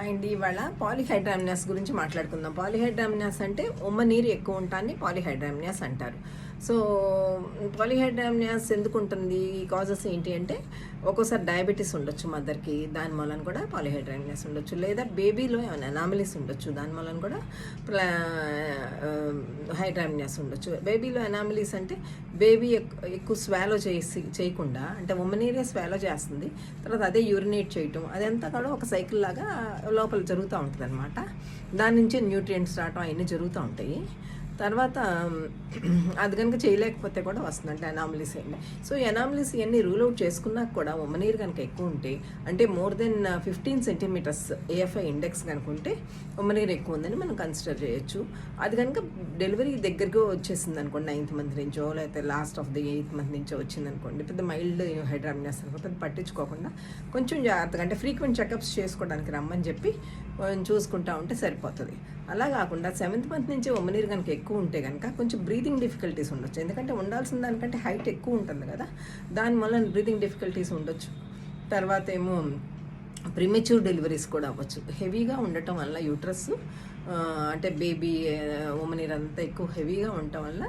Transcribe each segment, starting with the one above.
And ఇవాళ పాలిహైడ్రామినాస్ గురించి మాట్లాడుకుందాం. పాలిహైడ్రామినాస్ అంటే ఉమ్మ నీరు ఎక్కువ ఉంటాన్ని పాలిహైడ్రామినాస్ అంటారు. సో పాలిహైడ్రామినాస్ ఎందుకు ఉంటుంది, ఈ కాజెస్ ఏంటి అంటే ఒక్కోసారి డయాబెటీస్ ఉండొచ్చు మదర్కి, దాని మూలన కూడా పాలిహైడ్రామినాస్ ఉండొచ్చు. లేదా బేబీలో ఏమైనా అనామలీస్ ఉండొచ్చు, దాని మూలన కూడా హైడ్రామినాస్ ఉండొచ్చు. బేబీలో అనామలీస్ అంటే బేబీ ఎక్కువ స్వాలో చేయకుండా, అంటే ఉమ్మనీరే స్వాలో చేస్తుంది, తర్వాత అదే యూరినేట్ చేయటం, అదంతా కూడా ఒక సైకిల్ లాగా లోపల జరుగుతూ ఉంటుంది అనమాట. దాని నుంచి న్యూట్రియంట్స్ రావటం అవన్నీ జరుగుతూ ఉంటాయి. తర్వాత అది కనుక చేయలేకపోతే కూడా వస్తుంది, అంటే అనామలీస్ అయ్యింది. సో ఈ అనామలీస్ ఇవన్నీ రూల్ అవుట్ చేసుకున్నాక కూడా ఉమ్మనీరు కనుక ఎక్కువ ఉంటే, అంటే more than 15 centimeters AFI index కనుక ఉంటే ఉమ్మనీరు ఎక్కువ ఉందని మనం కన్సిడర్ చేయొచ్చు. అది కనుక డెలివరీ దగ్గరగా వచ్చేసింది అనుకోండి, 9th మంత్ నుంచో లేకపోతే last of the 8th month నుంచో వచ్చింది అనుకోండి, పెద్ద మైల్డ్ హైడ్రామినాస్ అనుకో, పెద్ద పట్టించుకోకుండా కొంచెం జాగ్రత్తగా, అంటే ఫ్రీక్వెంట్ చెకప్స్ చేసుకోవడానికి రమ్మని చెప్పి చూసుకుంటా ఉంటే సరిపోతుంది. అలా కాకుండా 7th మంత్ నుంచి ఉమ్మనీరు కనుక ఎక్కువ ఉంటే కనుక కొంచెం బ్రీతింగ్ డిఫికల్టీస్ ఉండొచ్చు, ఎందుకంటే ఉండాల్సిన దానికంటే హైట్ ఎక్కువ ఉంటుంది కదా, దానివల్ల బ్రీతింగ్ డిఫికల్టీస్ ఉండొచ్చు. తర్వాత ఏమో ప్రీమెచ్యూర్ డెలివరీస్ కూడా అవ్వచ్చు. హెవీగా ఉండటం వల్ల యూట్రస్, అంటే బేబీ ఉమ్మనీరు అంతా ఎక్కువ హెవీగా ఉండటం వల్ల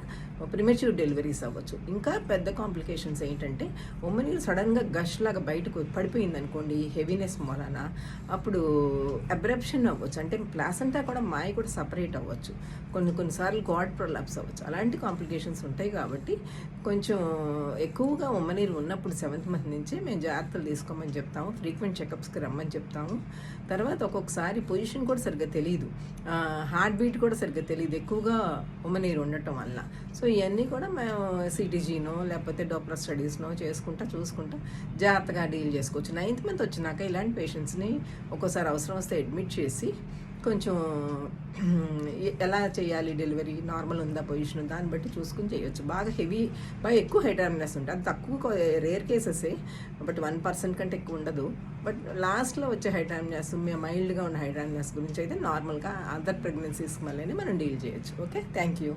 ప్రీమెచ్యూర్ డెలివరీస్ అవ్వచ్చు. ఇంకా పెద్ద కాంప్లికేషన్స్ ఏంటంటే ఉమ్మనీరు సడన్గా గష్ లాగా బయటకు పడిపోయింది అనుకోండి హెవీనెస్ మూలన, అప్పుడు అబ్రప్షన్ అవ్వచ్చు, అంటే ప్లాసెంటా కూడా మాయ కూడా సపరేట్ అవ్వచ్చు, కొన్నిసార్లు గాడ్ ప్రొలాప్స్ అవ్వచ్చు. అలాంటి కాంప్లికేషన్స్ ఉంటాయి. కాబట్టి కొంచెం ఎక్కువగా ఉమ్మనీరు ఉన్నప్పుడు 7th మంత్ నుంచి మేము జాగ్రత్తలు తీసుకోమని చెప్తాము, ఫ్రీక్వెంట్ చెకప్స్కి రమ్మని చెప్తాము. తర్వాత ఒక్కొక్కసారి పొజిషన్ కూడా సరిగ్గా తెలియదు, హార్ట్ బీట్ కూడా సరిగ్గా తెలియదు ఎక్కువగా ఉమ్మనీరు ఉండటం వల్ల. సో ఇవన్నీ కూడా మేము సిటీజీనో లేకపోతే డాప్లర్ స్టడీస్నో చూసుకుంటా జాగ్రత్తగా డీల్ చేసుకోవచ్చు. 9th మంత్ వచ్చినాక ఇలాంటి పేషెంట్స్ని ఒక్కోసారి అవసరం వస్తే అడ్మిట్ చేసి కొంచెం ఎలా చేయాలి, డెలివరీ నార్మల్ ఉందా పొజిషన్, దాన్ని బట్టి చూసుకుని చేయొచ్చు. బాగా ఎక్కువ హైడ్రామినాస్ ఉంటుంది, అది తక్కువ రేర్ కేసెసే, బట్ 1% కంటే ఎక్కువ ఉండదు. బట్ లాస్ట్లో వచ్చే హైడ్రామినాస్, మైల్డ్గా ఉన్న హైడ్రామినాస్ గురించి అయితే నార్మల్గా అదర్ ప్రెగ్నెన్సీస్ మళ్ళీ మనం డీల్ చేయొచ్చు. Okay, thank you.